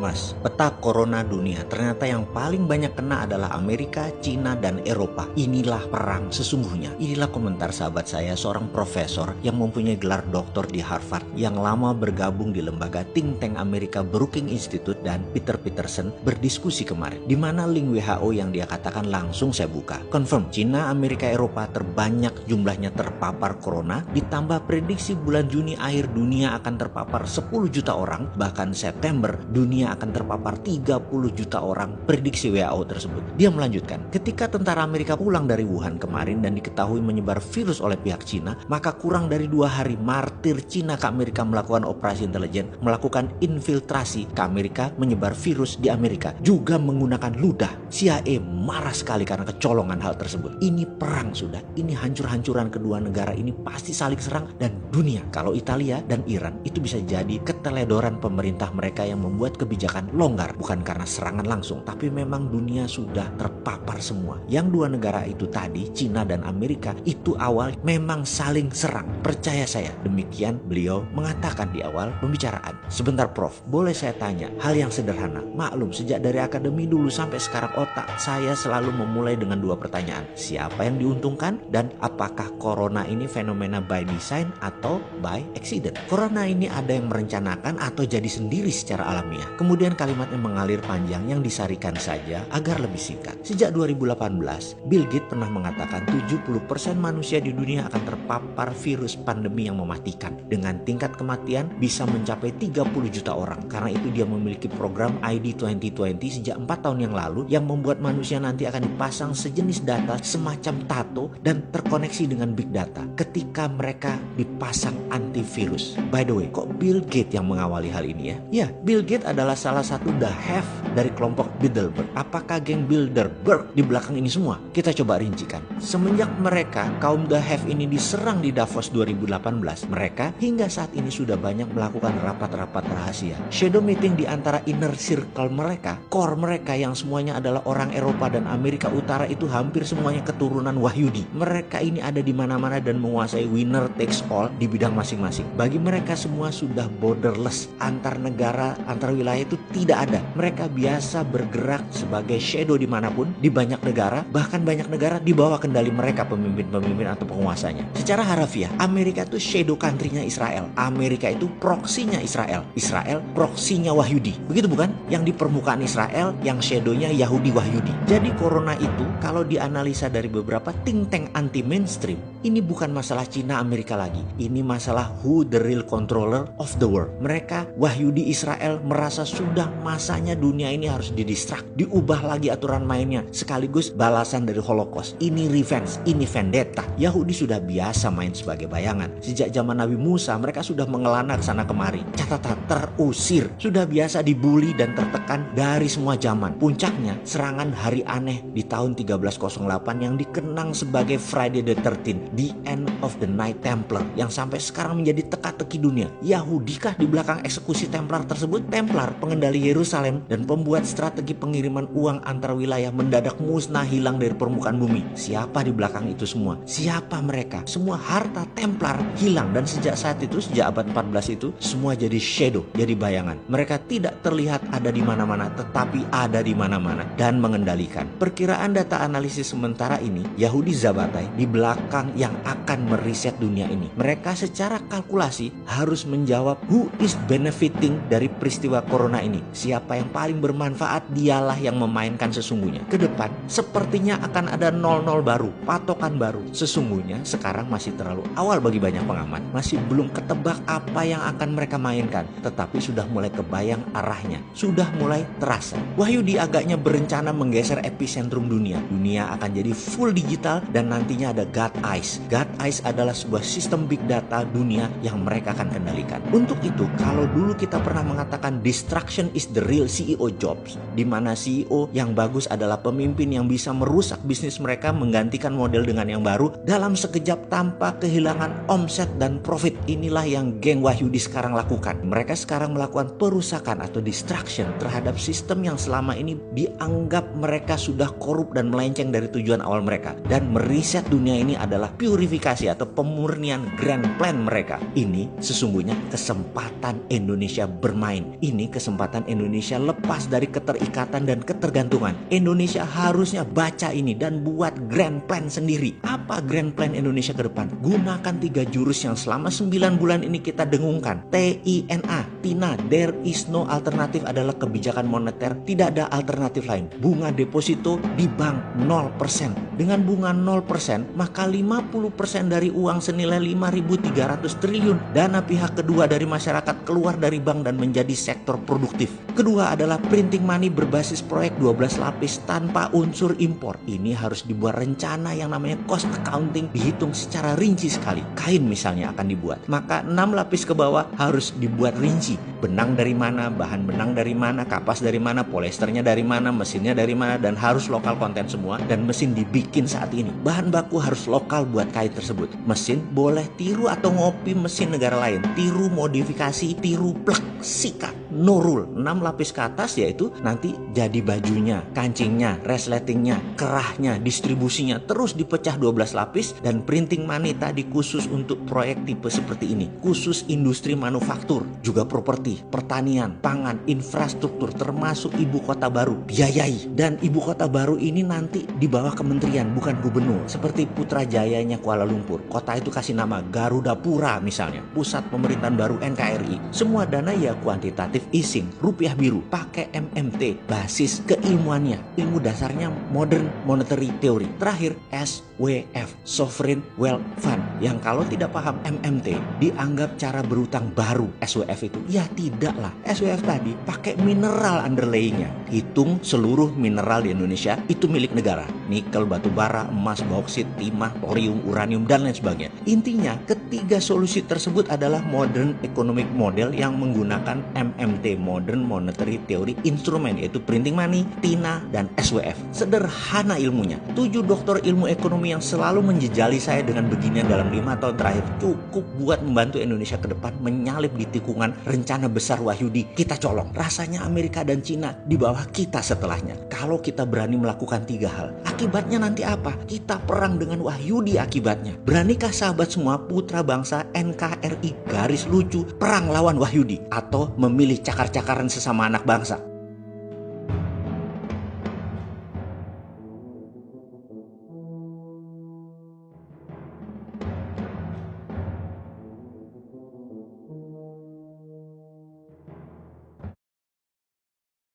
mas, peta corona dunia ternyata yang paling banyak kena adalah Amerika, Cina, dan Eropa. Inilah perang sesungguhnya. Inilah komentar sahabat saya, seorang profesor yang mempunyai gelar doktor di Harvard, yang lama bergabung di lembaga think tank Amerika Brookings Institute dan Peter Peterson berdiskusi kemarin. Di mana link WHO yang dia katakan langsung saya buka. Confirm, Cina, Amerika, Eropa terbanyak jumlahnya terpapar corona, ditambah prediksi bulan Juni akhir dunia akan terpapar 10 juta orang, bahkan September dunia akan terpapar 30 juta orang, prediksi WHO tersebut. Dia melanjutkan, ketika tentara Amerika pulang dari Wuhan kemarin dan diketahui menyebar virus oleh pihak Cina, maka kurang dari 2 hari martir Cina ke Amerika melakukan operasi intelijen, melakukan infiltrasi ke Amerika, menyebar virus di Amerika, juga menggunakan ludah. CIA marah sekali karena kecolongan hal tersebut. Ini perang sudah, ini hancur-hancuran kedua negara ini pasti saling serang, dan dunia, kalau Italia dan Iran itu bisa jadi keteledoran pemerintah mereka yang membuat kebijakan longgar, bukan karena serangan langsung, tapi memang dunia sudah terpapar semua. Yang dua negara itu tadi, Cina dan Amerika, itu awal memang saling serang. Percaya saya, demikian beliau mengatakan di awal pembicaraan. Sebentar Prof, boleh saya tanya hal yang sederhana? Maklum, sejak dari akademi dulu sampai sekarang otak saya selalu memulai dengan 2 pertanyaan. Siapa yang diuntungkan, dan apakah corona ini fenomena by design atau by accident? Corona ini ada yang merencanakan atau jadi sendiri secara alamiah? Kemudian kalimatnya mengalir panjang yang disarikan saja agar lebih singkat. Sejak 2018, Bill Gates pernah mengatakan 70% manusia di dunia akan terpapar virus pandemi yang mematikan, dengan tingkat kematian bisa mencapai 30 juta orang. Karena itu dia memiliki program ID 2020 sejak 4 tahun yang lalu yang membuat manusia nanti akan dipasang sejenis data semacam tato dan terkoneksi dengan big data ketika mereka dipasang antivirus. By the way, kok Bill Gates yang mengawali hal ini ya? Ya, Bill Gates adalah salah satu the have dari kelompok Bilderberg. Apakah geng Bilderberg di belakang ini semua? Kita coba rincikan. Semenjak mereka, kaum the have ini diserang di Davos 2018, mereka hingga saat ini sudah banyak melakukan rapat-rapat rahasia, shadow meeting di antara inner circle mereka, core mereka yang semuanya adalah orang Eropa dan Amerika Utara, itu hampir semuanya keturunan Wahyudi. Mereka ini ada di mana-mana dan menguasai winner takes all di bidang masing-masing. Bagi mereka semua sudah borderless, antar negara, antar wilayah itu tidak ada. Mereka biasa bergerak sebagai shadow dimanapun, di banyak negara, bahkan banyak negara di bawah kendali mereka, pemimpin-pemimpin atau penguasanya. Secara harafiah, Amerika itu shadow country-nya Israel. Amerika itu proksinya Israel. Israel proksinya Wahyudi. Begitu bukan? Yang di permukaan Israel, yang shadownya Yahudi Wahyudi. Jadi corona itu kalau dianalisa dari beberapa think tank anti mainstream, ini bukan masalah Cina Amerika lagi. Ini masalah who the real controller of the world. Mereka Wahyudi Israel merasa sudah masanya dunia ini harus didistract, diubah lagi aturan mainnya, sekaligus balasan dari Holocaust. Ini revenge, ini vendetta. Yahudi sudah biasa main sebagai bayangan. Sejak zaman Nabi Musa mereka sudah mengelana ke sana kemari. Catatan, terusir. Sudah biasa dibully dan tertekan dari semua zaman. Puncaknya serangan hari aneh di tahun 1308 yang dikenang sebagai Friday the 13th, the end of the Night Templar, yang sampai sekarang menjadi teka-teki dunia. Yahudikah di belakang eksekusi Templar tersebut? Templar, pengendali Yerusalem dan pembuat strategi pengiriman uang antar wilayah, mendadak musnah hilang dari permukaan bumi. Siapa di belakang itu semua? Siapa mereka? Semua harta Templar hilang, dan sejak saat itu, sejak abad 14 itu, semua jadi shadow, jadi bayangan. Mereka tidak terlihat ada di mana-mana, tetapi ada di mana-mana dan mengendalikan. Perkiraan data analisis sementara ini, Yahudi Zabatai di belakang yang akan meriset dunia ini. Mereka secara kalkulasi harus menjawab who is benefiting dari peristiwa corona ini. Siapa yang paling bermanfaat, dialah yang memainkan sesungguhnya. Ke depan sepertinya akan ada 00 baru, patokan baru. Sesungguhnya sekarang masih terlalu awal bagi banyak pengamat. Masih belum ketebak apa yang akan mereka mainkan, tetapi sudah mulai kebayang arahnya, sudah mulai terasa. Wahyudi agaknya berencana menggeser epicentrum dunia. Dunia akan jadi full digital dan nantinya ada God Eyes. God Eyes adalah sebuah sistem big data dunia yang mereka akan kendalikan. Untuk itu, kalau dulu kita pernah mengatakan distraction is the real CEO jobs, di mana CEO yang bagus adalah pemimpin yang bisa merusak bisnis mereka, menggantikan model dengan yang baru dalam sekejap tanpa kehilangan omset dan profit. Inilah yang geng Wahyudi sekarang lakukan. Mereka sekarang melakukan perusakan atau distraction terhadap sistem yang selama ini dianggap mereka sudah korup dan melenceng dari tujuan awal mereka. Dan meriset dunia ini adalah purifikasi atau pemurnian grand plan mereka. Ini sesungguhnya kesempatan Indonesia bermain. Ini kesempatan kesempatan Indonesia lepas dari keterikatan dan ketergantungan. Indonesia harusnya baca ini dan buat grand plan sendiri. Apa grand plan Indonesia ke depan? Gunakan 3 jurus yang selama 9 bulan ini kita dengungkan. TINA, there is no alternative adalah kebijakan moneter, tidak ada alternatif lain. Bunga deposito di bank 0%. Dengan bunga 0%, maka 50% dari uang senilai 5.300 triliun dana pihak kedua dari masyarakat keluar dari bank dan menjadi sektor produktif. Kedua adalah printing money berbasis proyek 12 lapis tanpa unsur impor. Ini harus dibuat rencana yang namanya cost accounting, dihitung secara rinci sekali. Kain misalnya akan dibuat, maka 6 lapis ke bawah harus dibuat rinci. Benang dari mana, bahan benang dari mana, kapas dari mana, polyesternya dari mana, mesinnya dari mana, dan harus lokal konten semua. Dan mesin dibikin saat ini. Bahan baku harus lokal buat kain tersebut. Mesin boleh tiru atau ngopi mesin negara lain. Tiru modifikasi, tiru plek, sikat. No rule. 6 lapis ke atas yaitu nanti jadi bajunya, kancingnya, resletingnya, kerahnya, distribusinya terus dipecah 12 lapis. Dan printing money tadi khusus untuk proyek tipe seperti ini. Khusus industri manufaktur, juga properti, pertanian, pangan, infrastruktur, termasuk ibu kota baru biayai. Dan ibu kota baru ini nanti di bawah kementerian, bukan gubernur. Seperti Putrajayanya Kuala Lumpur, kota itu kasih nama Garuda Pura misalnya. Pusat pemerintahan baru NKRI. Semua dana ya kuantitatif easing, rupiah biru, pakai MMT, basis keilmuannya. Ilmu dasarnya modern monetary theory. Terakhir SWF, Sovereign Wealth Fund, yang kalau tidak paham MMT dianggap cara berutang baru. SWF itu ya tidaklah. SWF tadi pakai mineral underlayingnya. Hitung seluruh mineral di Indonesia itu milik negara. Nikel, batu bara, emas, bauksit, timah, thorium, uranium, dan lain sebagainya. Intinya ketiga solusi tersebut adalah modern economic model yang menggunakan MMT, modern monetary theory instrumen, yaitu printing money, TINA, dan SWF. Sederhana ilmunya. 7 doktor ilmu ekonomi yang selalu menjejali saya dengan beginian dalam 5 tahun terakhir cukup buat membantu Indonesia ke depan menyalip di tikungan rencana besar Wahyudi. Kita colong. Rasanya Amerika dan Cina di bawah kita setelahnya. Kalau kita berani melakukan 3 hal, akibatnya nanti apa? Kita perang dengan Wahyudi akibatnya. Beranikah sahabat semua, putra bangsa NKRI garis lucu perang lawan Wahyudi? Atau memilih cakar-cakaran sesama anak bangsa?